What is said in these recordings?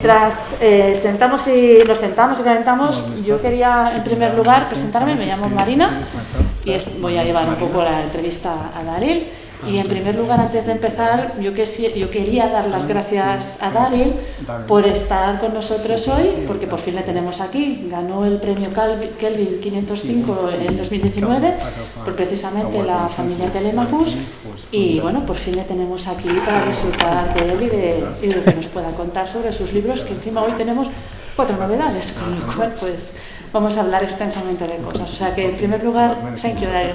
Mientras nos sentamos y calentamos, yo quería en primer lugar presentarme. Me llamo Marina y voy a llevar un poco la entrevista a Daryl. Y en primer lugar, antes de empezar, yo quería dar las gracias a Daryl por estar con nosotros hoy, porque por fin le tenemos aquí. Ganó el premio Kelvin 505 en 2019 por precisamente la familia Telemachus, y bueno, por fin le tenemos aquí para disfrutar de él y de lo que nos pueda contar sobre sus libros, que encima hoy tenemos 4 novedades, con lo cual pues vamos a hablar extensamente de cosas. O sea que en primer lugar, thank you, Daryl.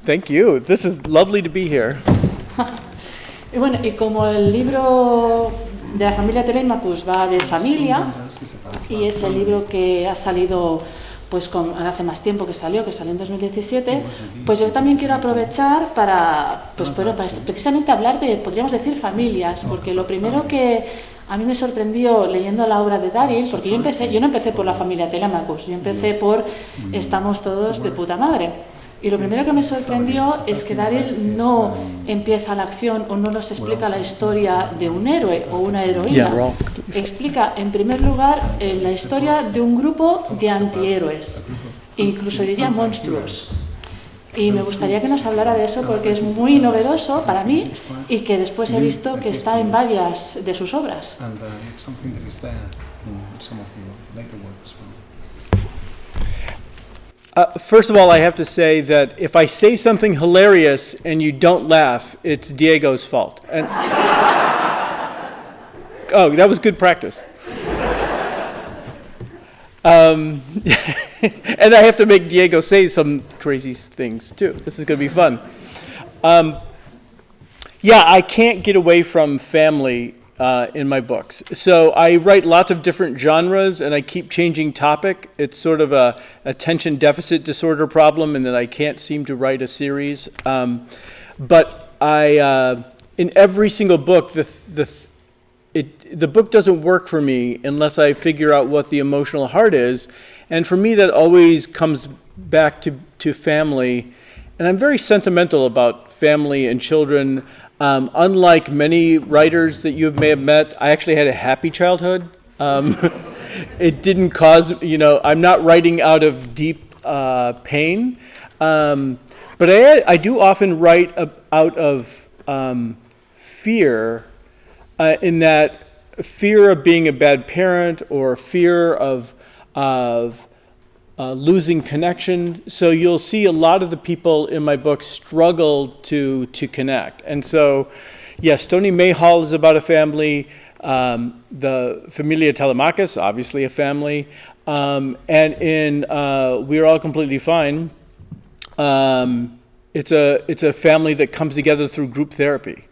Thank you. This is lovely to be here. Y bueno, y como el libro de la familia Telemachus va de familia, y es el libro que ha salido pues hace más tiempo que salió en 2017, pues yo también quiero aprovechar para precisamente hablar de, podríamos decir, familias, porque lo primero que a mí me sorprendió leyendo la obra de Daryl, porque yo no empecé por la familia Telemachus, yo empecé por Estamos todos de puta madre. Y lo primero que me sorprendió es que Daryl no empieza la acción o no nos explica la historia de un héroe o una heroína. Explica, en primer lugar, la historia de un grupo de antihéroes, incluso diría monstruos. Y me gustaría que nos hablara de eso porque es muy novedoso para mí y que después he visto que está en varias de sus obras. First of all, I have to say that if I say something hilarious and you don't laugh, it's Diego's fault. Oh, that was good practice. And I have to make Diego say some crazy things too. This is going to be fun. Yeah, I can't get away from family in my books. So I write lots of different genres and I keep changing topic. It's sort of a attention deficit disorder problem, and that I can't seem to write a series. But I, in every single book, the book doesn't work for me unless I figure out what the emotional heart is. And for me, that always comes back to family. And I'm very sentimental about family and children. Unlike many writers that you may have met, I actually had a happy childhood. It didn't cause, I'm not writing out of deep pain. But I do often write out of fear, in that fear of being a bad parent or fear of losing connection. So you'll see a lot of the people in my book struggle to connect. And so, yes, Stony Mayhall is about a family. The Familia Telemachus, obviously a family. And in We're All Completely Fine, it's a family that comes together through group therapy.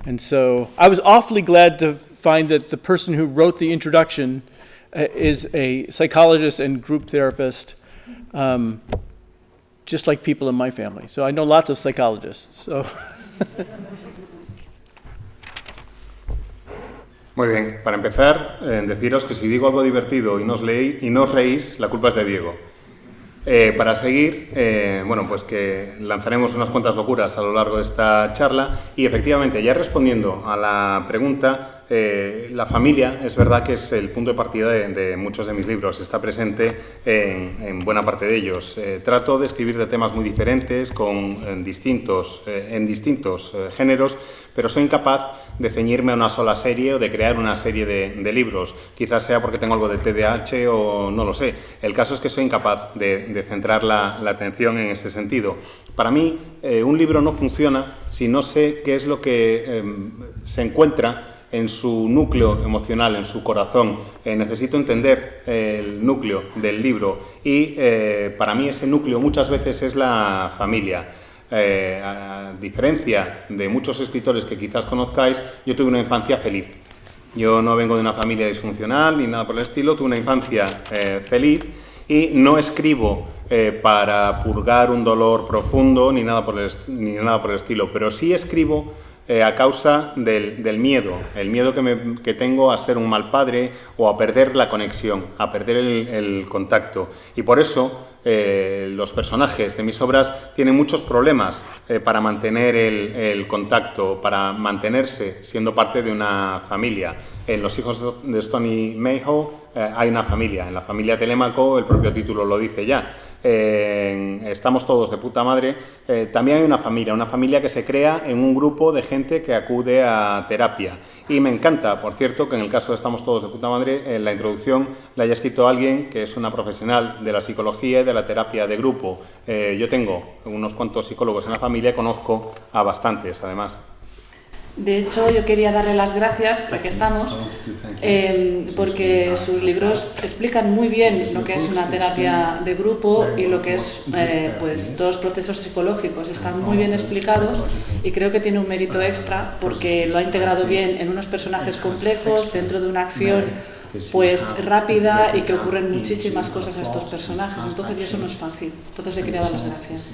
And so I was awfully glad to find that the person who wrote the introduction is a psychologist and group therapist, just like people in my family. So I know lots of psychologists. So. Muy bien, para empezar, deciros que si digo algo divertido y no os reís, la culpa es de Diego. Para seguir, pues que lanzaremos unas cuantas locuras a lo largo de esta charla, y efectivamente, ya respondiendo a la pregunta, la familia es verdad que es el punto de partida de muchos de mis libros, está presente en buena parte de ellos. Trato de escribir de temas muy diferentes, en distintos géneros, pero soy incapaz de ceñirme a una sola serie o de crear una serie de libros. Quizás sea porque tengo algo de TDAH o no lo sé. El caso es que soy incapaz de centrar la atención en ese sentido. Para mí, un libro no funciona si no sé qué es lo que se encuentra en su núcleo emocional, en su corazón. Necesito entender el núcleo del libro y para mí ese núcleo muchas veces es la familia. A diferencia de muchos escritores que quizás conozcáis, yo tuve una infancia feliz. Yo no vengo de una familia disfuncional ni nada por el estilo, tuve una infancia feliz y no escribo para purgar un dolor profundo ni nada por el estilo, pero sí escribo a causa del miedo, el miedo que tengo a ser un mal padre o a perder la conexión, a perder el contacto. Y por eso los personajes de mis obras tienen muchos problemas para mantener el contacto, para mantenerse siendo parte de una familia. En Los hijos de Stony Mayhew hay una familia, en la familia Telémaco el propio título lo dice ya. Estamos todos de puta madre, también hay una familia que se crea en un grupo de gente que acude a terapia. Y me encanta, por cierto, que en el caso de Estamos todos de puta madre, en la introducción la haya escrito alguien que es una profesional de la psicología y de la terapia de grupo. Yo tengo unos cuantos psicólogos en la familia y conozco a bastantes, además. De hecho, yo quería darle las gracias, ya que estamos, porque sus libros explican muy bien lo que es una terapia de grupo y lo que es pues, todos los procesos psicológicos. Están muy bien explicados y creo que tiene un mérito extra porque lo ha integrado bien en unos personajes complejos, dentro de una acción pues rápida y que ocurren muchísimas cosas a estos personajes. Entonces, eso no es fácil. Entonces, le quería dar las gracias.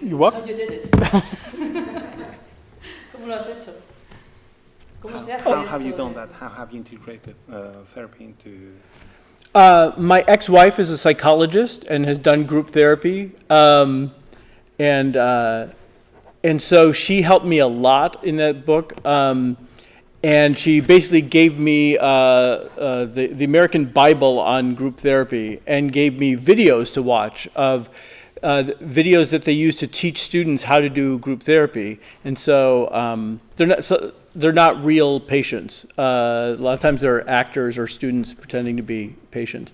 You what? How you did it? ¿Cómo lo has hecho? ¿Cómo se hace How esto? have you done that? How have you integrated therapy into... My ex-wife is a psychologist and has done group therapy, and so she helped me a lot in that book. And she basically gave me the American Bible on group therapy and gave me videos to watch of videos that they use to teach students how to do group therapy. And so they're not real patients. A lot of times they're actors or students pretending to be patients.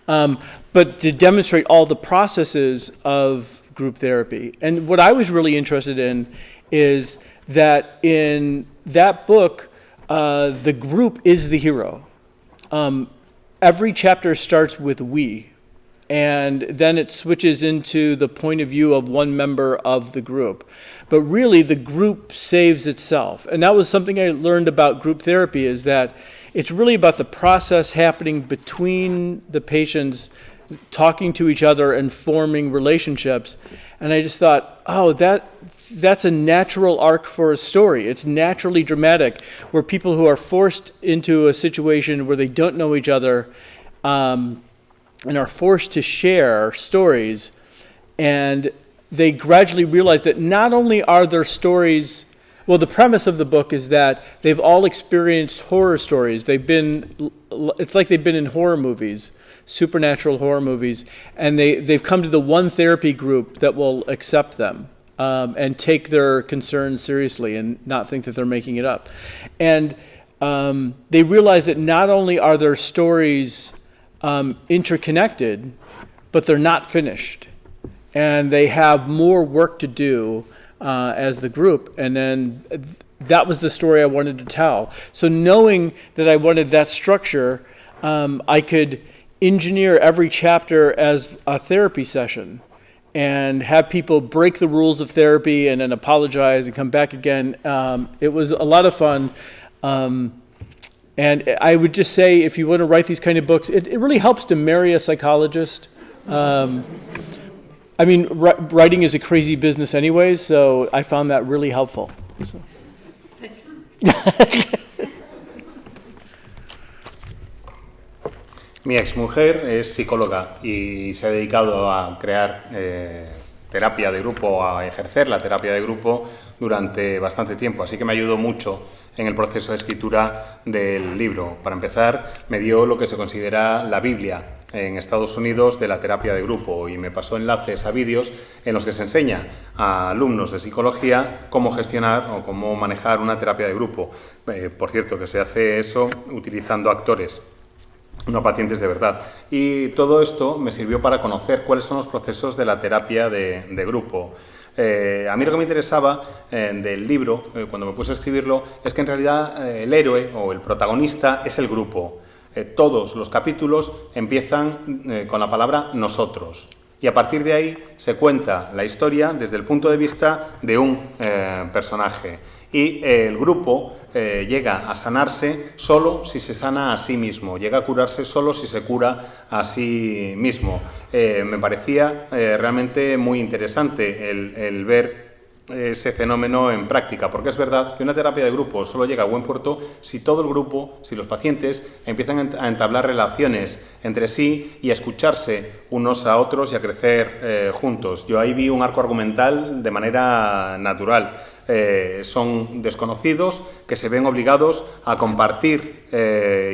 But to demonstrate all the processes of group therapy. And what I was really interested in is that in that book, the group is the hero. Every chapter starts with we, and then it switches into the point of view of one member of the group. But really, the group saves itself. And that was something I learned about group therapy, is that it's really about the process happening between the patients, talking to each other and forming relationships. And I just thought, oh, that's a natural arc for a story. It's naturally dramatic, where people who are forced into a situation where they don't know each other and are forced to share stories, and they gradually realize that not only are their stories, well, the premise of the book is that they've all experienced horror stories. It's like they've been in horror movies, supernatural horror movies, and they've come to the one therapy group that will accept them. And take their concerns seriously and not think that they're making it up. And they realize that not only are their stories interconnected, but they're not finished. And they have more work to do as the group. And then that was the story I wanted to tell. So knowing that I wanted that structure, I could engineer every chapter as a therapy session and have people break the rules of therapy and then apologize and come back again. It was a lot of fun. And I would just say, if you want to write these kind of books, it really helps to marry a psychologist. I mean, writing is a crazy business anyways, so I found that really helpful. So. Mi exmujer es psicóloga y se ha dedicado a crear terapia de grupo, a ejercer la terapia de grupo durante bastante tiempo, así que me ayudó mucho en el proceso de escritura del libro. Para empezar, me dio lo que se considera la Biblia en Estados Unidos de la terapia de grupo y me pasó enlaces a vídeos en los que se enseña a alumnos de psicología cómo gestionar o cómo manejar una terapia de grupo. Por cierto, que se hace eso utilizando actores, no pacientes de verdad. Y todo esto me sirvió para conocer cuáles son los procesos de la terapia de grupo. A mí lo que me interesaba del libro, cuando me puse a escribirlo, es que en realidad el héroe o el protagonista es el grupo. Todos los capítulos empiezan con la palabra nosotros. Y a partir de ahí se cuenta la historia desde el punto de vista de un personaje. Y el grupo llega a sanarse solo si se sana a sí mismo, llega a curarse solo si se cura a sí mismo. Me parecía realmente muy interesante el ver ese fenómeno en práctica, porque es verdad que una terapia de grupo solo llega a buen puerto si todo el grupo, si los pacientes empiezan a entablar relaciones entre sí y a escucharse unos a otros y a crecer juntos. Yo ahí vi un arco argumental de manera natural. Son desconocidos que se ven obligados a compartir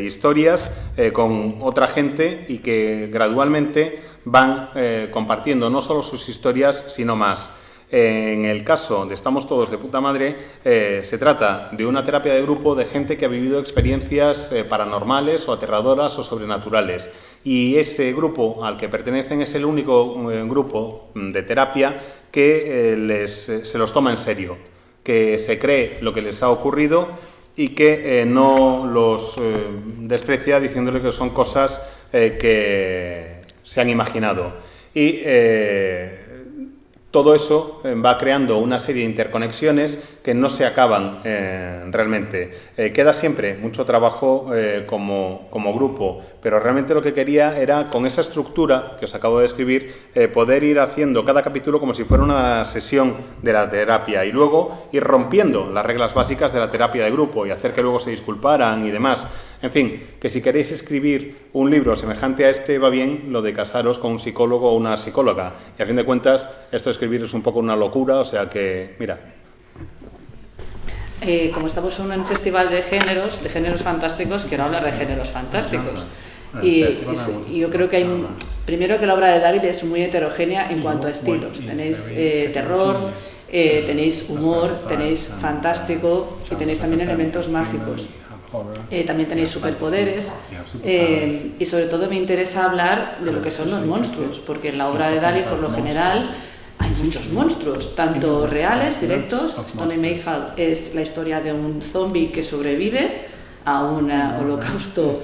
historias con otra gente y que gradualmente van compartiendo no solo sus historias, sino más. En el caso de Estamos todos de puta madre, se trata de una terapia de grupo de gente que ha vivido experiencias paranormales o aterradoras o sobrenaturales. Y ese grupo al que pertenecen es el único grupo de terapia que se los toma en serio, que se cree lo que les ha ocurrido y que no los desprecia diciéndole que son cosas que se han imaginado. Y todo eso va creando una serie de interconexiones que no se acaban realmente. Queda siempre mucho trabajo como grupo, pero realmente lo que quería era, con esa estructura que os acabo de describir, poder ir haciendo cada capítulo como si fuera una sesión de la terapia y luego ir rompiendo las reglas básicas de la terapia de grupo y hacer que luego se disculparan y demás. En fin, que si queréis escribir un libro semejante a este, va bien lo de casaros con un psicólogo o una psicóloga. Y a fin de cuentas, esto de escribir es un poco una locura, o sea que, mira. Como estamos en un festival de géneros fantásticos, quiero hablar de géneros fantásticos. Y yo creo que primero que la obra de David es muy heterogénea en cuanto a estilos. Tenéis terror, tenéis humor, tenéis fantástico y tenéis también elementos mágicos. También tenéis superpoderes y sobre todo me interesa hablar de lo que son los monstruos, porque en la obra de David por lo general hay muchos monstruos, tanto reales, directos. Stony Mayhall es la historia de un zombie que sobrevive a un holocausto,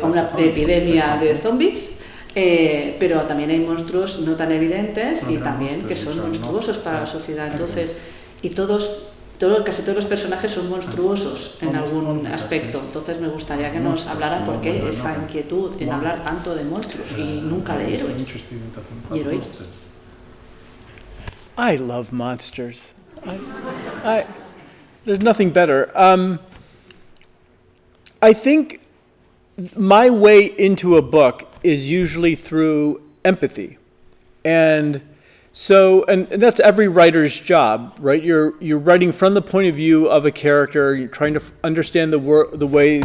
a una epidemia de zombies, pero también hay monstruos no tan evidentes y también que son monstruosos para la sociedad. Entonces, casi todos los personajes son monstruosos en algún aspecto. Entonces me gustaría que nos hablaran por qué esa inquietud en hablar tanto de monstruos y nunca de héroes y heroínas. I love monsters. There's nothing better. I think my way into a book is usually through empathy. And that's every writer's job, right? You're writing from the point of view of a character. You're trying to understand the way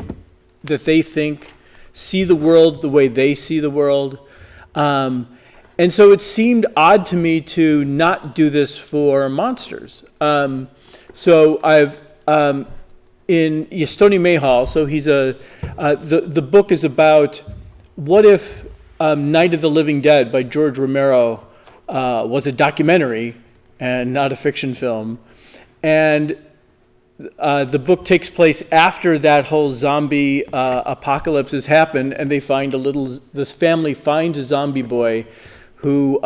that they think, see the world the way they see the world. And so it seemed odd to me to not do this for monsters. So I've in Stony Mayhall. So he's the book is about what if Night of the Living Dead by George Romero was a documentary and not a fiction film. And the book takes place after that whole zombie apocalypse has happened, and this family finds a zombie boy who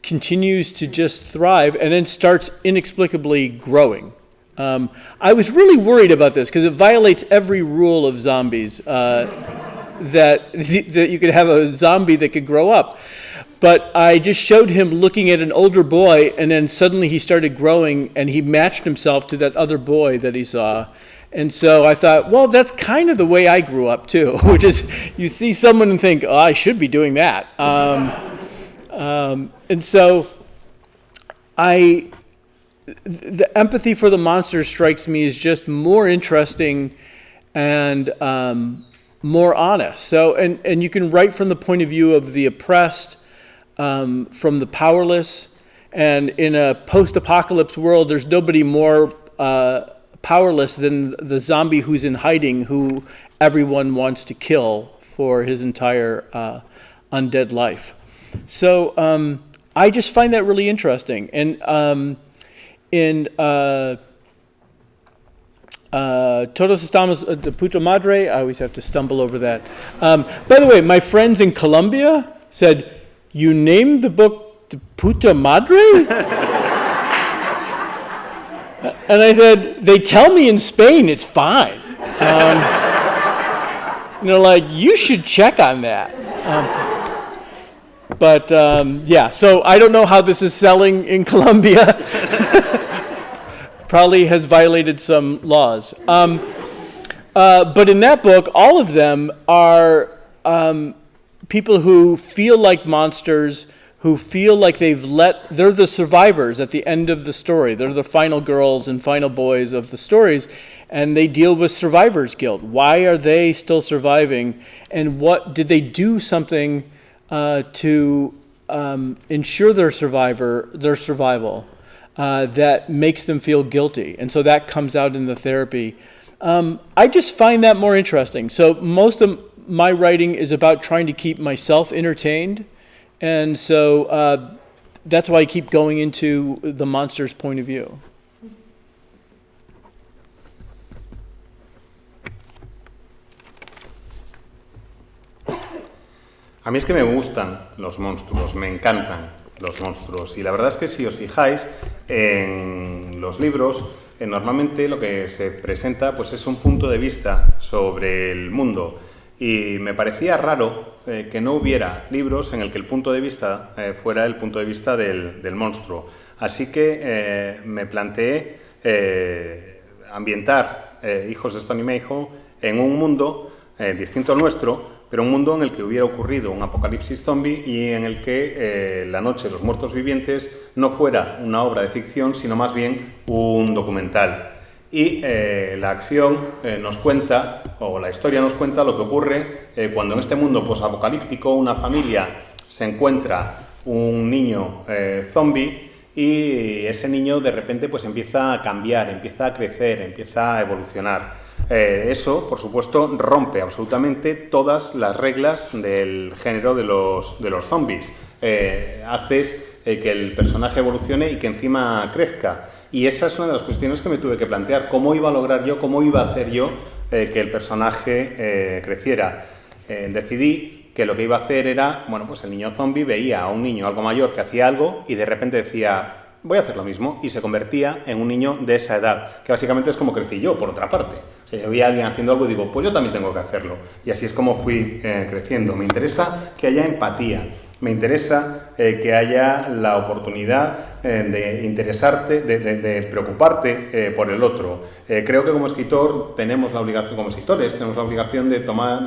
continues to just thrive and then starts inexplicably growing. I was really worried about this because it violates every rule of zombies, that you could have a zombie that could grow up. But I just showed him looking at an older boy, and then suddenly he started growing, and he matched himself to that other boy that he saw. And so I thought, well, that's kind of the way I grew up too, which is you see someone and think, oh, I should be doing that. And so the empathy for the monster strikes me as just more interesting and more honest. So, and you can write from the point of view of the oppressed, from the powerless, and in a post-apocalypse world, there's nobody more powerless than the zombie who's in hiding, who everyone wants to kill for his entire undead life. So I just find that really interesting. And in Todos Estamos de Puta Madre, I always have to stumble over that. By the way, my friends in Colombia said, you named the book De Puta Madre? And I said, they tell me in Spain it's fine. Like, you should check on that. But yeah, so I don't know how this is selling in Colombia. Probably has violated some laws. But in that book, all of them are people who feel like monsters, who feel like they're the survivors at the end of the story. They're the final girls and final boys of the stories, and they deal with survivor's guilt. Why are they still surviving, and what did they do something to ensure their survival that makes them feel guilty? And so that comes out in the therapy. I just find that more interesting. So most of my writing is about trying to keep myself entertained, and so that's why I keep going into the monster's point of view. A mí es que me gustan los monstruos, me encantan los monstruos. Y la verdad es que si os fijáis en los libros, normalmente lo que se presenta pues es un punto de vista sobre el mundo. Y me parecía raro que no hubiera libros en el que el punto de vista fuera el punto de vista del monstruo. Así que me planteé ambientar Hijos de Stony Mayhew en un mundo distinto al nuestro, pero un mundo en el que hubiera ocurrido un apocalipsis zombie y en el que La Noche de los Muertos Vivientes no fuera una obra de ficción, sino más bien un documental. Y la acción nos cuenta, o la historia nos cuenta lo que ocurre cuando en este mundo posapocalíptico una familia se encuentra un niño zombie y ese niño de repente pues empieza a cambiar, empieza a crecer, empieza a evolucionar. Eso, por supuesto, rompe absolutamente todas las reglas del género de los zombies. Haces que el personaje evolucione y que encima crezca. Y esa es una de las cuestiones que me tuve que plantear. ¿Cómo iba a lograr yo, cómo iba a hacer yo que el personaje creciera? Decidí que lo que iba a hacer era, bueno, pues el niño zombie veía a un niño algo mayor que hacía algo y de repente decía, voy a hacer lo mismo, y se convertía en un niño de esa edad, que básicamente es como crecí yo, por otra parte. O sea, yo veía a alguien haciendo algo y digo, pues yo también tengo que hacerlo. Y así es como fui creciendo. Me interesa que haya empatía, me interesa que haya la oportunidad de interesarte, de preocuparte por el otro. Creo que como escritor tenemos la obligación, como escritores, tenemos la obligación de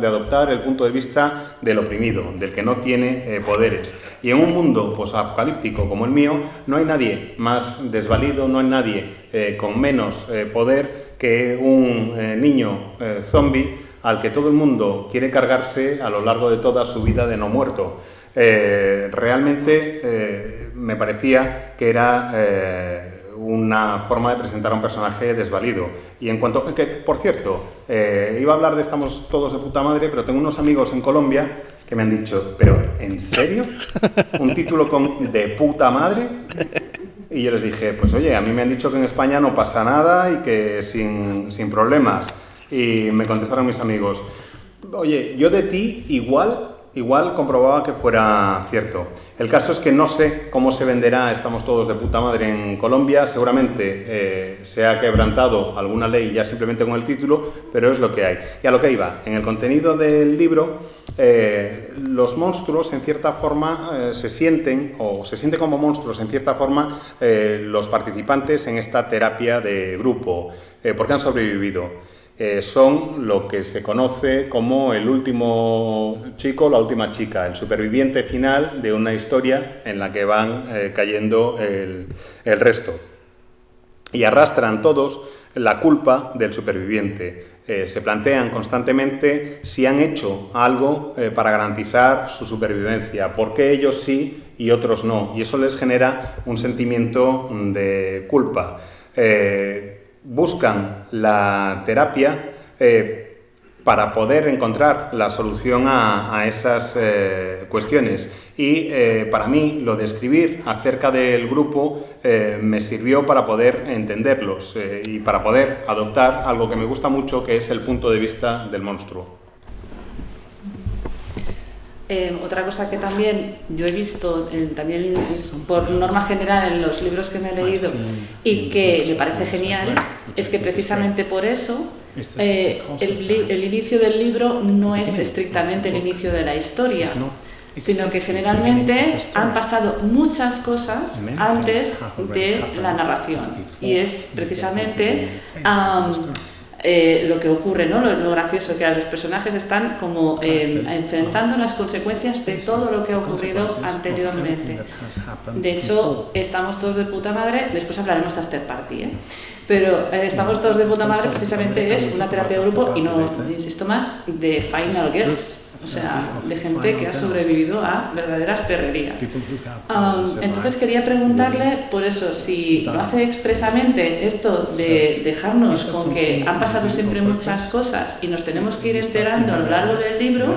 adoptar el punto de vista del oprimido, del que no tiene poderes. Y en un mundo posapocalíptico como el mío, no hay nadie más desvalido, no hay nadie con menos poder que un niño zombie al que todo el mundo quiere cargarse a lo largo de toda su vida de no muerto. Realmente me parecía que era una forma de presentar a un personaje desvalido. Y en cuanto que, por cierto, iba a hablar de Estamos todos de puta madre, pero tengo unos amigos en Colombia que me han dicho, ¿pero en serio? ¿Un título con de puta madre? Y yo les dije, pues oye, a mí me han dicho que en España no pasa nada y que sin problemas. Y me contestaron mis amigos, oye, yo de ti igual comprobaba que fuera cierto. El caso es que no sé cómo se venderá Estamos todos de puta madre en Colombia. Seguramente se ha quebrantado alguna ley ya simplemente con el título, pero es lo que hay. Y a lo que iba, en el contenido del libro, los monstruos en cierta forma se sienten como monstruos en cierta forma los participantes en esta terapia de grupo, porque han sobrevivido. Son lo que se conoce como el último chico, la última chica, el superviviente final de una historia en la que van cayendo el resto. Y arrastran todos la culpa del superviviente. Se plantean constantemente si han hecho algo para garantizar su supervivencia, por qué ellos sí y otros no. Y eso les genera un sentimiento de culpa. Buscan la terapia para poder encontrar la solución a esas cuestiones. Y para mí lo de escribir acerca del grupo me sirvió para poder entenderlos y para poder adoptar algo que me gusta mucho, que es el punto de vista del monstruo. Otra cosa que también yo he visto, también por norma general en los libros que me he leído y que me parece genial, es que precisamente por eso el inicio del libro no es estrictamente el inicio de la historia, sino que generalmente han pasado muchas cosas antes de la narración. Y es precisamente lo que ocurre, ¿no? Lo gracioso, que a los personajes están como enfrentando las consecuencias de todo lo que ha ocurrido anteriormente. De hecho, estamos todos de puta madre, después hablaremos de After Party, ¿eh? Pero estamos todos de puta madre precisamente es una terapia de grupo, y no insisto más, de Final Girls, o sea, de gente que ha sobrevivido a verdaderas perrerías. Entonces quería preguntarle, por eso, si lo hace expresamente esto de dejarnos con que han pasado siempre muchas cosas y nos tenemos que ir enterando a lo largo del libro,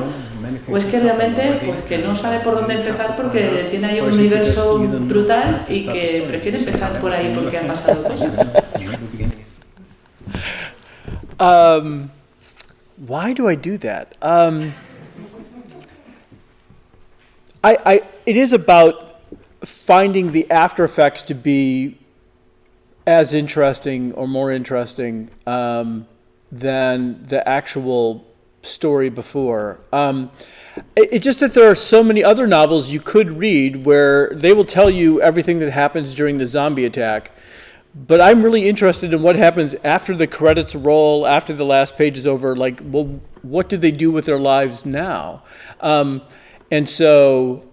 o es que realmente pues que no sabe por dónde empezar porque tiene ahí un universo brutal y que prefiere empezar por ahí porque han pasado cosas. Why do I do that? It is about finding the after effects to be as interesting or more interesting than the actual story before. It's just that there are so many other novels you could read where they will tell you everything that happens during the zombie attack. But I'm really interested in what happens after the credits roll, after the last page is over. Like, well, what do they do with their lives now? And so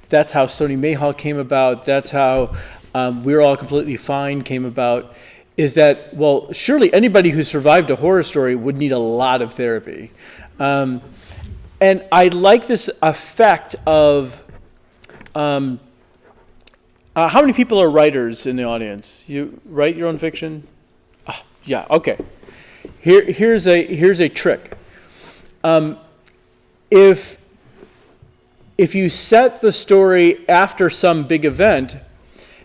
that's how Stony Mayhall came about. That's how We're All Completely Fine came about. Is that, well, surely anybody who survived a horror story would need a lot of therapy. And I like this effect of... how many people are writers in the audience? You write your own fiction? Yeah, okay. Here's a trick. If you set the story after some big event,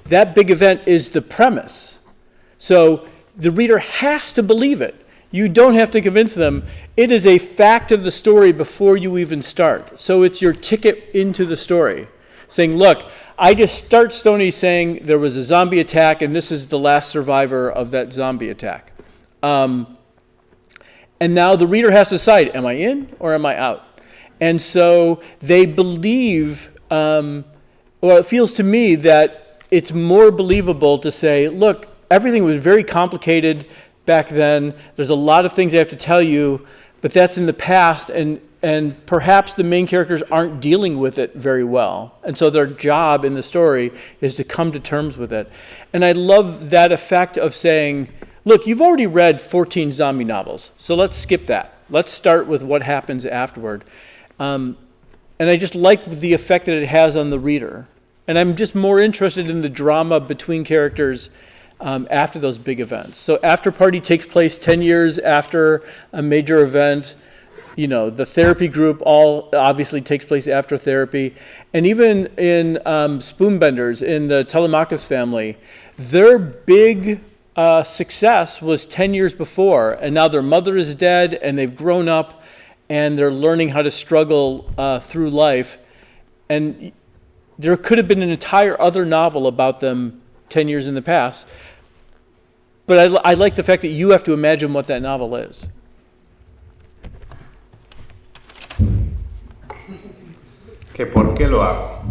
that big event is the premise. So the reader has to believe it. You don't have to convince them. It is a fact of the story before you even start. So it's your ticket into the story, saying, look, I just start Stony saying there was a zombie attack and this is the last survivor of that zombie attack. And now the reader has to decide, am I in or am I out? And so they believe, well, it feels to me that it's more believable to say, look, everything was very complicated back then. There's a lot of things I have to tell you, but that's in the past, and perhaps the main characters aren't dealing with it very well. And so their job in the story is to come to terms with it. And I love that effect of saying, look, you've already read 14 zombie novels, so let's skip that. Let's start with what happens afterward. And I just like the effect that it has on the reader. And I'm just more interested in the drama between characters after those big events. So After Party takes place 10 years after a major event. You know, the therapy group all obviously takes place after therapy. And even in Spoonbenders, in the Telemachus family, their big success was 10 years before. And now their mother is dead and they've grown up and they're learning how to struggle through life. And there could have been an entire other novel about them 10 years in the past. But I like the fact that you have to imagine what that novel is. ¿Que por qué lo hago?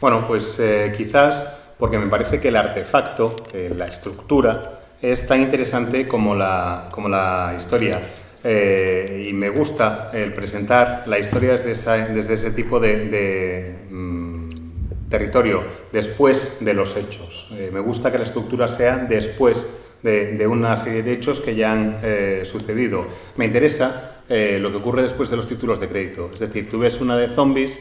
Bueno, pues quizás porque me parece que el artefacto, la estructura, es tan interesante como la historia. Y me gusta el presentar la historia desde ese tipo de territorio, después de los hechos. Me gusta que la estructura sea después de una serie de hechos que ya han sucedido. Me interesa lo que ocurre después de los títulos de crédito. Es decir, tú ves una de zombies,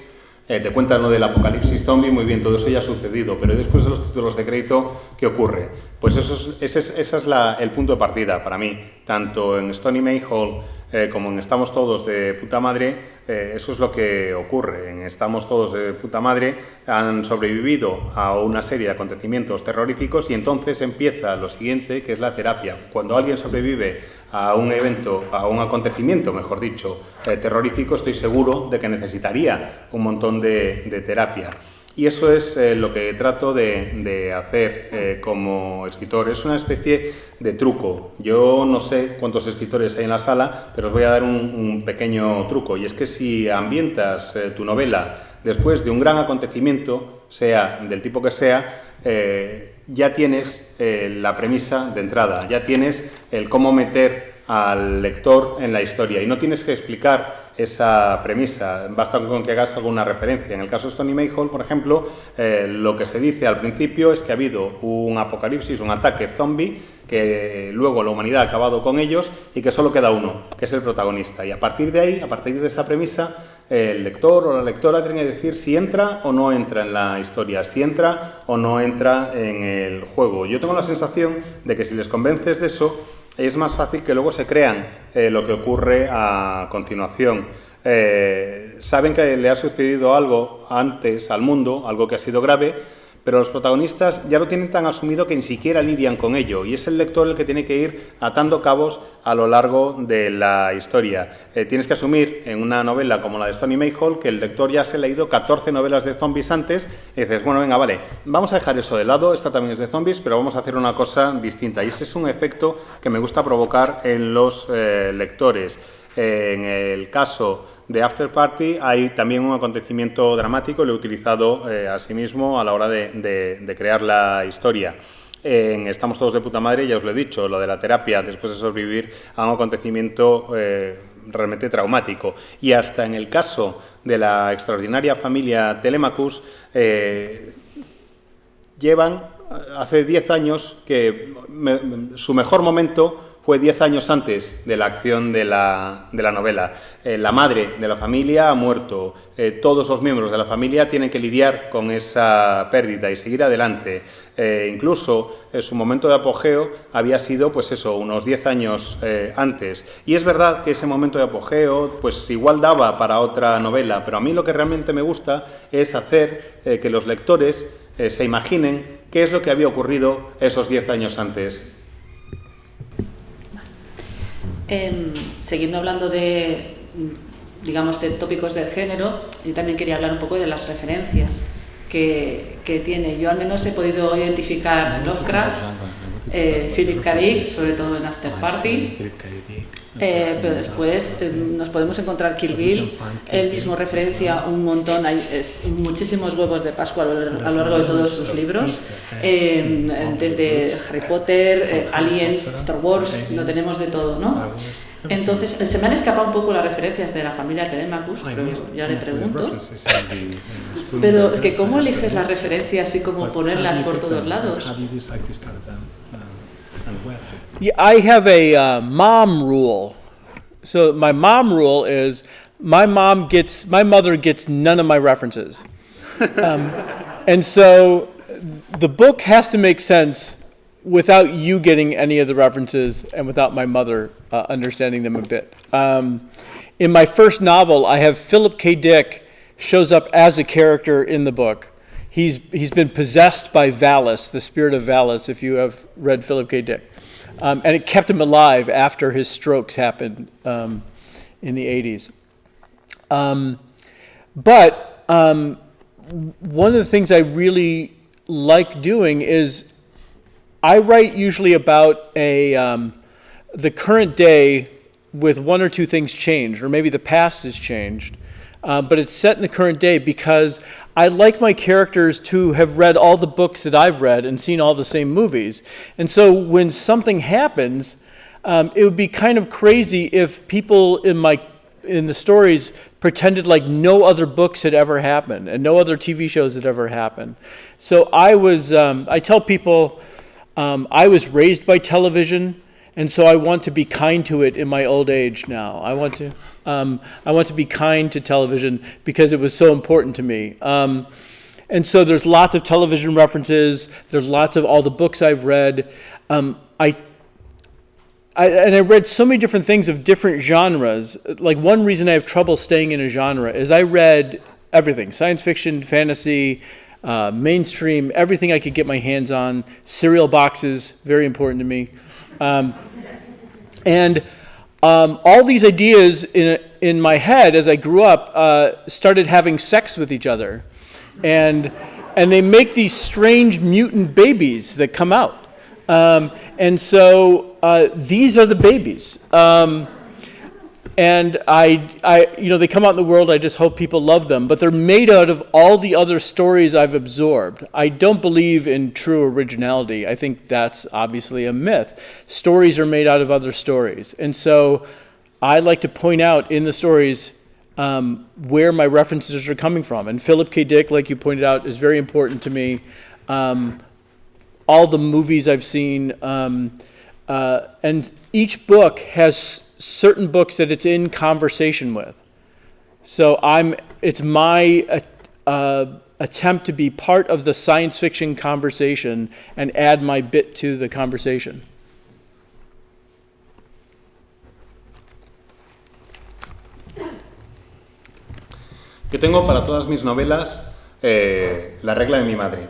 te cuentan lo del apocalipsis zombie, muy bien, todo eso ya ha sucedido, pero después de los títulos de crédito, ¿qué ocurre? Pues ese es el punto de partida para mí, tanto en Stony Mayhall como en Estamos Todos de Puta Madre. Eso es lo que ocurre. En Estamos Todos de Puta Madre han sobrevivido a una serie de acontecimientos terroríficos y entonces empieza lo siguiente, que es la terapia. Cuando alguien sobrevive a un evento, a un acontecimiento, mejor dicho, terrorífico, estoy seguro de que necesitaría un montón de terapia. Y eso es lo que trato de hacer como escritor. Es una especie de truco. Yo no sé cuántos escritores hay en la sala, pero os voy a dar un pequeño truco. Y es que si ambientas tu novela después de un gran acontecimiento, sea del tipo que sea, ya tienes la premisa de entrada, ya tienes el cómo meter al lector en la historia y no tienes que explicar esa premisa, basta con que hagas alguna referencia. En el caso de Stony Mayhall, por ejemplo, lo que se dice al principio es que ha habido un apocalipsis, un ataque zombie, que luego la humanidad ha acabado con ellos y que solo queda uno, que es el protagonista. Y a partir de ahí, a partir de esa premisa, el lector o la lectora tiene que decir si entra o no entra en la historia, si entra o no entra en el juego. Yo tengo la sensación de que si les convences de eso, es más fácil que luego se crean lo que ocurre a continuación. Saben que le ha sucedido algo antes al mundo, algo que ha sido grave, pero los protagonistas ya lo tienen tan asumido que ni siquiera lidian con ello, y es el lector el que tiene que ir atando cabos a lo largo de la historia. Tienes que asumir en una novela como la de Stony Mayhall que el lector ya se ha leído 14 novelas de zombies antes y dices, bueno, venga, vale, vamos a dejar eso de lado, esta también es de zombies, pero vamos a hacer una cosa distinta. Y ese es un efecto que me gusta provocar en los lectores. En el caso de After Party hay también un acontecimiento dramático, lo he utilizado asimismo a la hora de crear la historia. Estamos todos de puta madre, ya os lo he dicho, lo de la terapia después de sobrevivir a un acontecimiento realmente traumático. Y hasta en el caso de la extraordinaria familia Telemachus, llevan hace 10 años que su mejor momento fue 10 años antes de la acción de la novela. La madre de la familia ha muerto, todos los miembros de la familia tienen que lidiar con esa pérdida y seguir adelante. Incluso su momento de apogeo había sido, pues eso, unos 10 años antes. Y es verdad que ese momento de apogeo, pues igual daba para otra novela, pero a mí lo que realmente me gusta es hacer que los lectores se imaginen qué es lo que había ocurrido esos 10 años antes. Siguiendo hablando de, digamos, de tópicos del género, yo también quería hablar un poco de las referencias que tiene. Yo al menos he podido identificar Lovecraft, Philip K. Dick, sobre todo en After Party, pero después nos podemos encontrar Kill Bill, él mismo referencia un montón, hay muchísimos huevos de Pascua a lo largo de todos sus libros, desde Harry Potter, Aliens, Star Wars, lo tenemos de todo, ¿no? Entonces, se me han escapado un poco las referencias de la familia Telemachus, pero ya le pregunto. Pero que ¿cómo eliges las referencias y cómo ponerlas por todos lados? Yeah, I have a mom rule. So my mom rule is my mother gets none of my references. And so the book has to make sense without you getting any of the references and without my mother understanding them a bit. In my first novel, I have Philip K. Dick shows up as a character in the book. He's been possessed by Valis, the spirit of Valis, if you have read Philip K. Dick. And it kept him alive after his strokes happened in the 80s. But one of the things I really like doing is I write usually about the current day with one or two things changed, or maybe the past has changed. But it's set in the current day because I like my characters to have read all the books that I've read and seen all the same movies. And so when something happens, it would be kind of crazy if people in the stories pretended like no other books had ever happened and no other TV shows had ever happened. So I tell people I was raised by television, and so I want to be kind to it in my old age now. I want to be kind to television because it was so important to me. And so there's lots of television references. There's lots of all the books I've read. I read so many different things of different genres. Like one reason I have trouble staying in a genre is I read everything: science fiction, fantasy, mainstream, everything I could get my hands on. Cereal boxes, very important to me. And all these ideas in my head as I grew up started having sex with each other. And and they make these strange mutant babies that come out. And so these are the babies. And they come out in the world, I just hope people love them, but they're made out of all the other stories I've absorbed. I don't believe in true originality. I think that's obviously a myth. Stories are made out of other stories. And so I like to point out in the stories where my references are coming from. And Philip K. Dick, like you pointed out, is very important to me. All the movies I've seen, and each book has certain books that it's in conversation with. So it's my attempt to be part of the science fiction conversation and add my bit to the conversation. Yo tengo para todas mis novelas la regla de mi madre.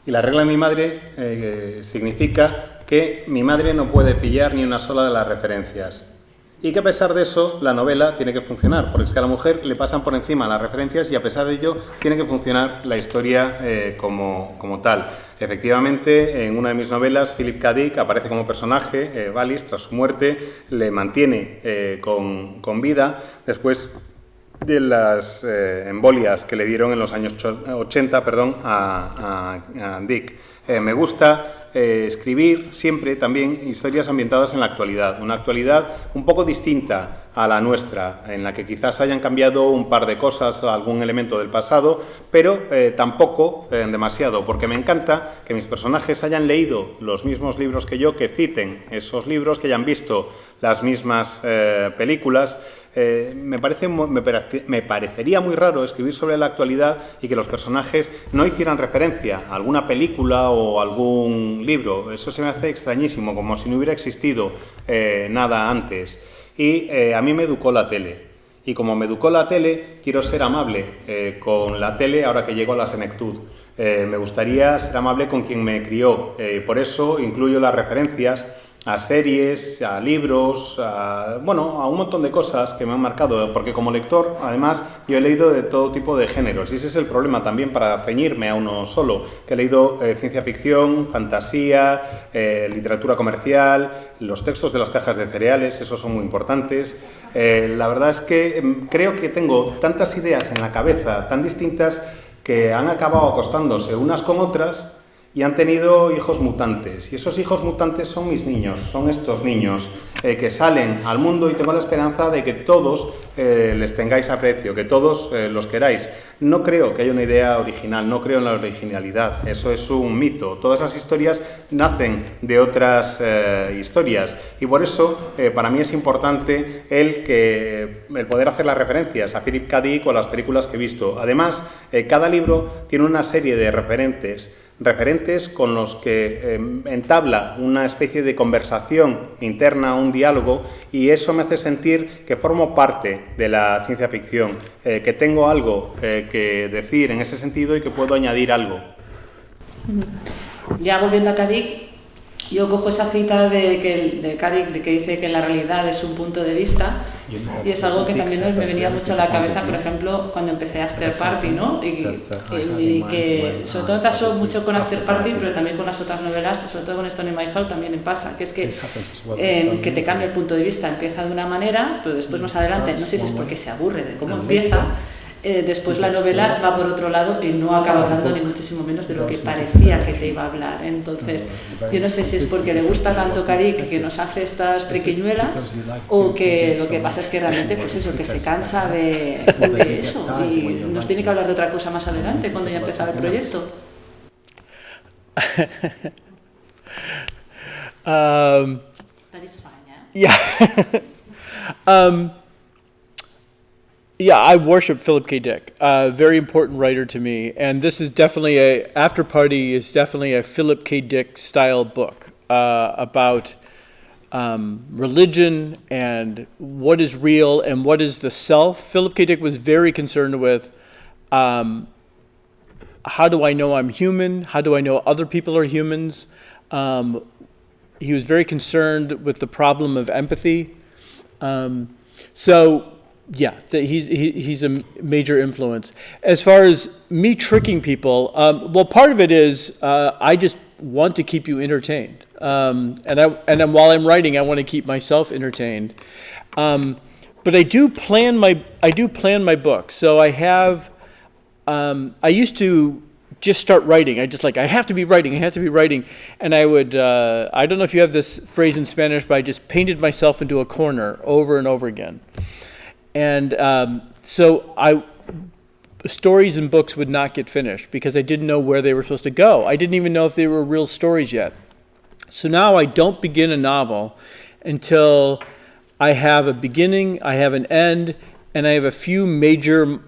Y la regla de mi madre significa que mi madre no puede pillar ni una sola de las referencias. Y que a pesar de eso, la novela tiene que funcionar, porque es que a la mujer le pasan por encima las referencias y a pesar de ello tiene que funcionar la historia como tal. Efectivamente, en una de mis novelas, Philip K. Dick aparece como personaje, Valis, tras su muerte, le mantiene con vida después de las embolias que le dieron en los años 80 a Dick. Me gusta escribir siempre también historias ambientadas en la actualidad, una actualidad un poco distinta a la nuestra, en la que quizás hayan cambiado un par de cosas, algún elemento del pasado, pero tampoco demasiado, porque me encanta que mis personajes hayan leído los mismos libros que yo, que citen esos libros, que hayan visto las mismas películas. Me parecería muy raro escribir sobre la actualidad y que los personajes no hicieran referencia a alguna película o algún libro. Eso se me hace extrañísimo, como si no hubiera existido nada antes. Y a mí me educó la tele. Y como me educó la tele, quiero ser amable con la tele ahora que llego a la senectud. Me gustaría ser amable con quien me crió. Por eso incluyo las referencias a series, a libros, a un montón de cosas que me han marcado, porque como lector, además, yo he leído de todo tipo de géneros, y ese es el problema también para ceñirme a uno solo, que he leído ciencia ficción, fantasía, literatura comercial, los textos de las cajas de cereales, esos son muy importantes. La verdad es que creo que tengo tantas ideas en la cabeza, tan distintas, que han acabado acostándose unas con otras, y han tenido hijos mutantes, y esos hijos mutantes son mis niños, son estos niños que salen al mundo, y tengo la esperanza de que todos les tengáis aprecio, que todos los queráis. No creo que haya una idea original, no creo en la originalidad, eso es un mito. Todas esas historias nacen de otras historias, y por eso para mí es importante el poder hacer las referencias a Philip K. Dick o a las películas que he visto. Además, cada libro tiene una serie de referentes con los que entabla una especie de conversación interna, un diálogo, y eso me hace sentir que formo parte de la ciencia ficción, que tengo algo que decir en ese sentido y que puedo añadir algo. Ya volviendo a K. Dick, yo cojo esa cita de K. Dick, de que dice que la realidad es un punto de vista, y es algo que también me venía mucho a la cabeza, por ejemplo, cuando empecé After Party, ¿no? Y que sobre todo pasó mucho con After Party, pero también con las otras novelas, sobre todo con Stone in My Hall también me pasa, que es que te cambia el punto de vista, empieza de una manera, pero después más adelante, no sé si es porque se aburre de cómo empieza, después la novela va por otro lado y no acaba hablando ni muchísimo menos de lo que parecía que te iba a hablar. Entonces, yo no sé si es porque le gusta tanto K. Dick que nos hace estas triquiñuelas, o que lo que pasa es que realmente, pues eso, que se cansa de eso y nos tiene que hablar de otra cosa más adelante, cuando ya empezaba el proyecto. But it's fine, yeah? Yeah, I worship Philip K. Dick, very important writer to me, and this is definitely After Party is definitely a Philip K. Dick style book about religion and what is real and what is the self. Philip K. Dick was very concerned with how do I know I'm human? How do I know other people are humans? He was very concerned with the problem of empathy. So Yeah, he's a major influence. As far as me tricking people, well, part of it is I just want to keep you entertained, and then while I'm writing, I want to keep myself entertained. But I do plan my book. So I have. I used to just start writing. I have to be writing, and I would. I don't know if you have this phrase in Spanish, but I just painted myself into a corner over and over again. And so stories and books would not get finished because I didn't know where they were supposed to go. I didn't even know if they were real stories yet. So now I don't begin a novel until I have a beginning, I have an end, and I have a few major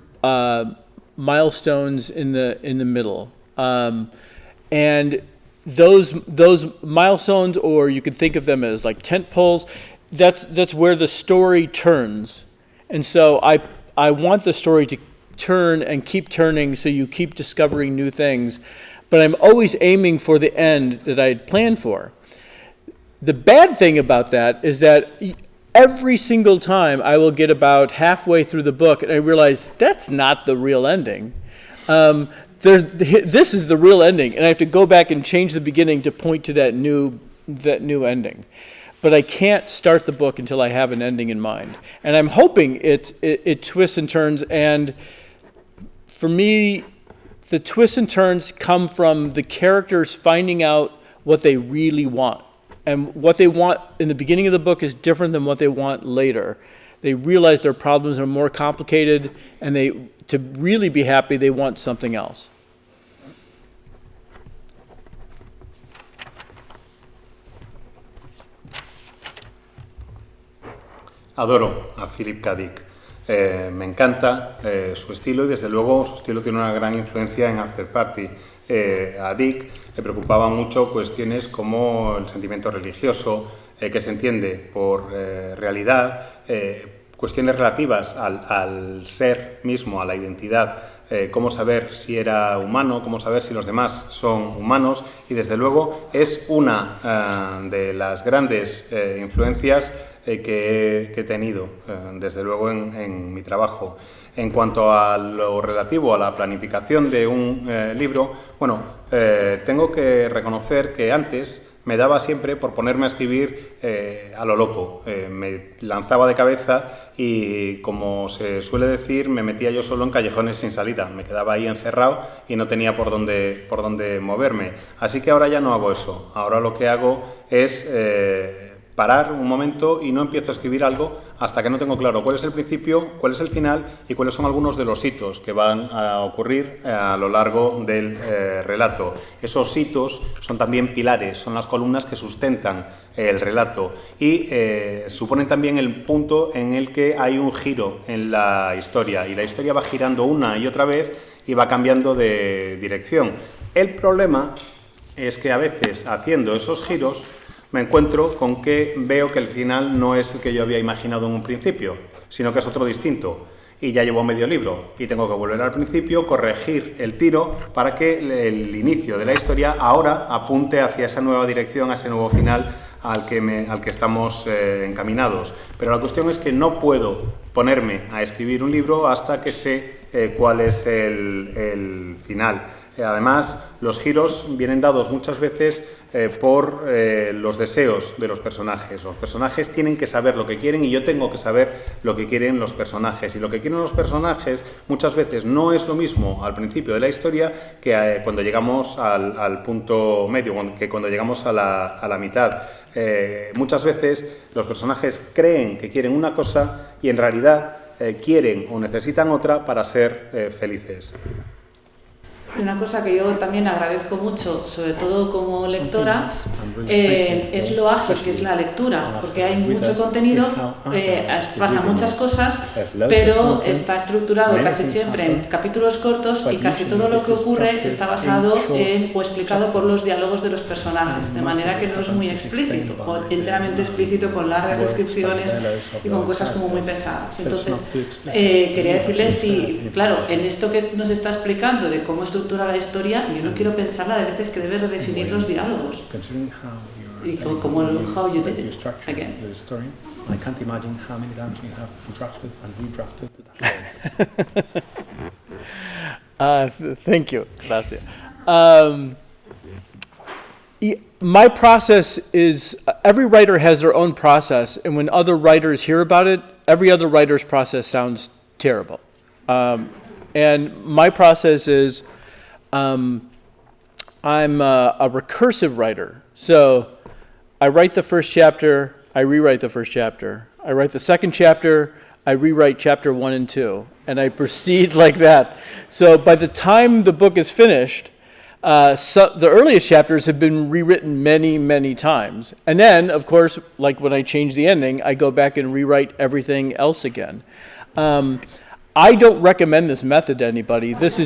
milestones in the middle. And those milestones, or you could think of them as like tent poles, that's where the story turns. And so I want the story to turn and keep turning so you keep discovering new things. But I'm always aiming for the end that I had planned for. The bad thing about that is that every single time I will get about halfway through the book and I realize that's not the real ending. This is the real ending. And I have to go back and change the beginning to point to that new ending. But I can't start the book until I have an ending in mind. And I'm hoping it twists and turns. And for me, the twists and turns come from the characters finding out what they really want. And what they want in the beginning of the book is different than what they want later. They realize their problems are more complicated, and to really be happy, they want something else. Adoro a Philip K. Dick. Me encanta su estilo y desde luego su estilo tiene una gran influencia en After Party. A Dick le preocupaban mucho cuestiones como el sentimiento religioso, que se entiende por realidad, cuestiones relativas al ser mismo, a la identidad, cómo saber si era humano, cómo saber si los demás son humanos, y desde luego es una de las grandes influencias que he tenido, desde luego, en mi trabajo. En cuanto a lo relativo a la planificación de un libro, bueno, tengo que reconocer que antes me daba siempre por ponerme a escribir a lo loco. Me lanzaba de cabeza y, como se suele decir, me metía yo solo en callejones sin salida. Me quedaba ahí encerrado y no tenía por dónde moverme. Así que ahora ya no hago eso. Ahora lo que hago es parar un momento y no empiezo a escribir algo hasta que no tengo claro cuál es el principio, cuál es el final y cuáles son algunos de los hitos que van a ocurrir a lo largo del relato. Esos hitos son también pilares, son las columnas que sustentan el relato y suponen también el punto en el que hay un giro en la historia y la historia va girando una y otra vez y va cambiando de dirección. El problema es que a veces, haciendo esos giros, me encuentro con que veo que el final no es el que yo había imaginado en un principio, sino que es otro distinto. Y ya llevo medio libro y tengo que volver al principio, corregir el tiro para que el inicio de la historia ahora apunte hacia esa nueva dirección, a ese nuevo final al que estamos encaminados. Pero la cuestión es que no puedo ponerme a escribir un libro hasta que sé cuál es el final. Además, los giros vienen dados muchas veces por los deseos de los personajes. Los personajes tienen que saber lo que quieren y yo tengo que saber lo que quieren los personajes. Y lo que quieren los personajes muchas veces no es lo mismo al principio de la historia que cuando llegamos al punto medio, que cuando llegamos a la mitad. Muchas veces los personajes creen que quieren una cosa y en realidad quieren o necesitan otra para ser felices. Una cosa que yo también agradezco mucho, sobre todo como lectora, es lo ágil que es la lectura, porque hay mucho contenido, pasan muchas cosas, pero está estructurado casi siempre en capítulos cortos y casi todo lo que ocurre está basado o explicado por los diálogos de los personajes, de manera que no es muy explícito, o enteramente explícito con largas descripciones y con cosas como muy pesadas. Entonces, quería decirles, si, claro, en esto que nos está explicando de cómo estructura la historia, yo no quiero pensarla de veces que debe redefinir los diálogos. Y como how you did You it structure again. the story. I can't imagine how many times you have drafted and redrafted that. Thank you, gracias. My process is, every writer has their own process, and when other writers hear about it, every other writer's process sounds terrible. And my process is, I'm a recursive writer. So I write the first chapter, I rewrite the first chapter. I write the second chapter, I rewrite chapter 1 and 2, and I proceed like that. So by the time the book is finished, the earliest chapters have been rewritten many, many times. And then, of course, like when I change the ending, I go back and rewrite everything else again. I don't recommend this method to anybody. This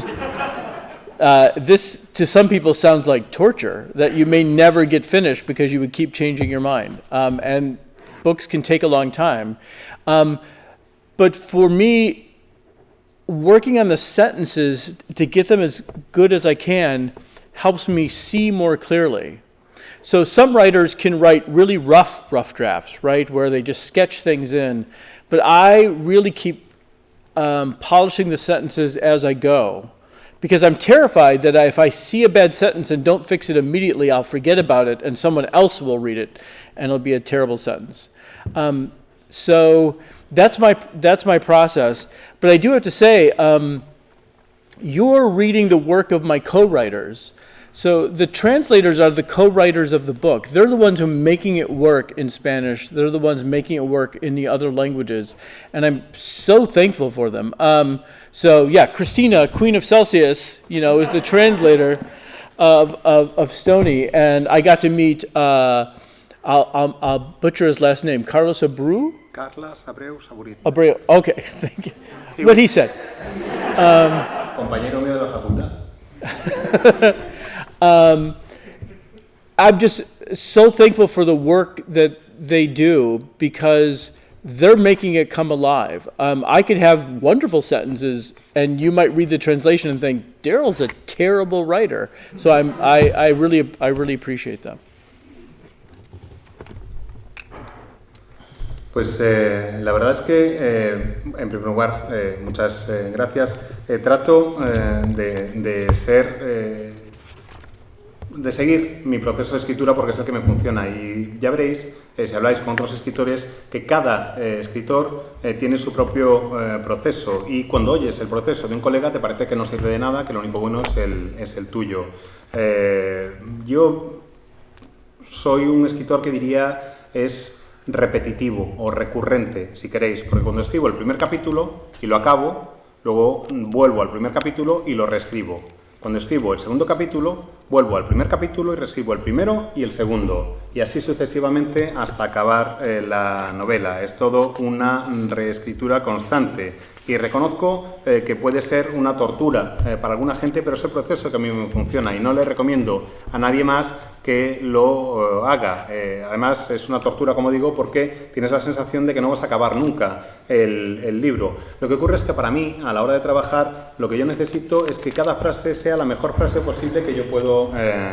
to some people sounds like torture, that you may never get finished because you would keep changing your mind. And books can take a long time. But for me, working on the sentences to get them as good as I can helps me see more clearly. So some writers can write really rough drafts, right, where they just sketch things in. But I really keep polishing the sentences as I go, because I'm terrified that if I see a bad sentence and don't fix it immediately, I'll forget about it and someone else will read it and it'll be a terrible sentence. So that's my process. But I do have to say, you're reading the work of my co-writers. So the translators are the co-writers of the book. They're the ones who are making it work in Spanish. They're the ones making it work in the other languages. And I'm so thankful for them. So yeah, Christina, Queen of Celsius, is the translator of Stony. And I got to meet, I'll butcher his last name, Carlos Abreu? Carlos Abreu Saburit. Abreu, okay, thank you. What he said. Compañero mío de la facultad. I'm just so thankful for the work that they do, because they're making it come alive. I could have wonderful sentences, and you might read the translation and think, Daryl's a terrible writer. So I really appreciate them. Pues la verdad es que, en primer lugar, muchas gracias. Trato de seguir mi proceso de escritura porque es el que me funciona, y ya veréis, si habláis con otros escritores, que cada escritor tiene su propio proceso, y cuando oyes el proceso de un colega te parece que no sirve de nada, que lo único bueno es el tuyo. Yo soy un escritor que diría es repetitivo o recurrente, si queréis, porque cuando escribo el primer capítulo y lo acabo, luego vuelvo al primer capítulo y lo reescribo. Cuando escribo el segundo capítulo, vuelvo al primer capítulo y reescribo el primero y el segundo, y así sucesivamente hasta acabar la novela. Es todo una reescritura constante, y reconozco que puede ser una tortura para alguna gente, pero es el proceso que a mí me funciona, y no le recomiendo a nadie más que lo haga. Además es una tortura, como digo, porque tienes la sensación de que no vas a acabar nunca el libro. Lo que ocurre es que para mí, a la hora de trabajar, lo que yo necesito es que cada frase sea la mejor frase posible que yo puedo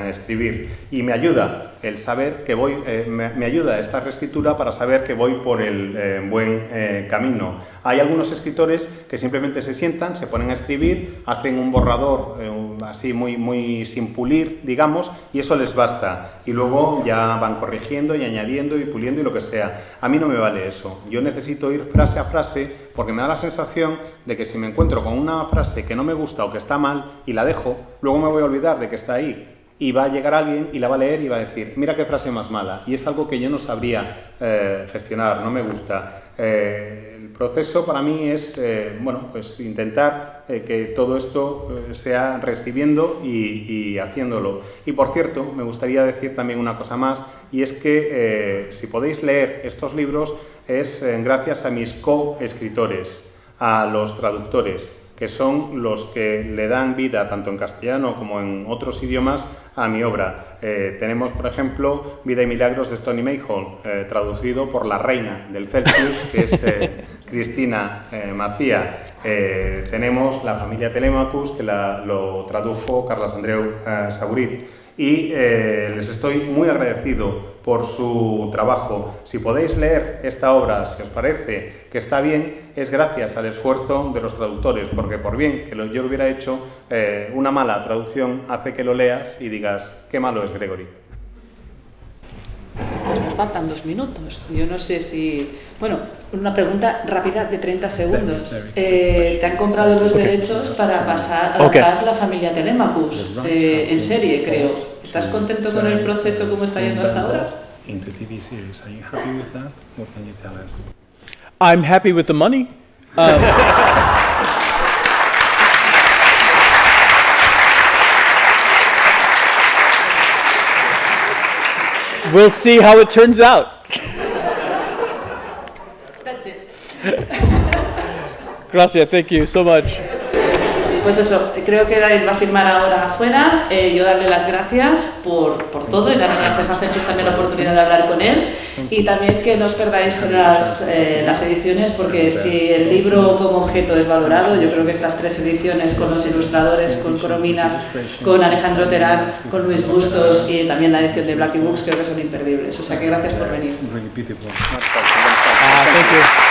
escribir, y me ayuda el saber que voy, me ayuda esta reescritura para saber que voy por el buen camino. Hay algunos escritores que simplemente se sientan, se ponen a escribir, hacen un borrador así muy sin pulir, digamos, y eso les basta. Y luego ya van corrigiendo y añadiendo y puliendo y lo que sea. A mí no me vale eso. Yo necesito ir frase a frase, porque me da la sensación de que si me encuentro con una frase que no me gusta o que está mal y la dejo, luego me voy a olvidar de que está ahí. Y va a llegar alguien y la va a leer y va a decir, mira qué frase más mala. Y es algo que yo no sabría gestionar, no me gusta. El proceso para mí es, pues intentar que todo esto sea reescribiendo y haciéndolo. Y por cierto, me gustaría decir también una cosa más, y es que si podéis leer estos libros es gracias a mis coescritores, a los traductores, que son los que le dan vida, tanto en castellano como en otros idiomas, a mi obra. Tenemos, por ejemplo, Vida y Milagros de Stony Mayhall, traducido por la reina del Celsius, que es Cristina Macía. Tenemos La familia Telemachus, que lo tradujo Carlos Andreu Saburit. Y les estoy muy agradecido por su trabajo. Si podéis leer esta obra, si os parece que está bien, es gracias al esfuerzo de los traductores, porque por bien que yo lo hubiera hecho, una mala traducción hace que lo leas y digas, qué malo es Gregory. Pues nos faltan 2 minutos. Yo no sé si... Bueno, una pregunta rápida de 30 segundos. Te han comprado los derechos para pasar a adaptar La familia Telemachus en serie, creo. ¿Estás contento con el proceso como está yendo hasta ahora? Into TV series. Are you happy with that? What can you tell us? I'm happy with the money. We'll see how it turns out. That's it. Gracias, thank you so much. Pues eso, creo que David va a firmar ahora afuera. Yo darle las gracias por todo y darle gracias a Jesús también la oportunidad de hablar con él. Y también que no os perdáis las ediciones, porque si el libro como objeto es valorado, yo creo que estas 3 ediciones con los ilustradores, con Corominas, con Alejandro Terán, con Luis Bustos y también la edición de Blackie Books creo que son imperdibles. O sea que gracias por venir. Really beautiful. Thank you.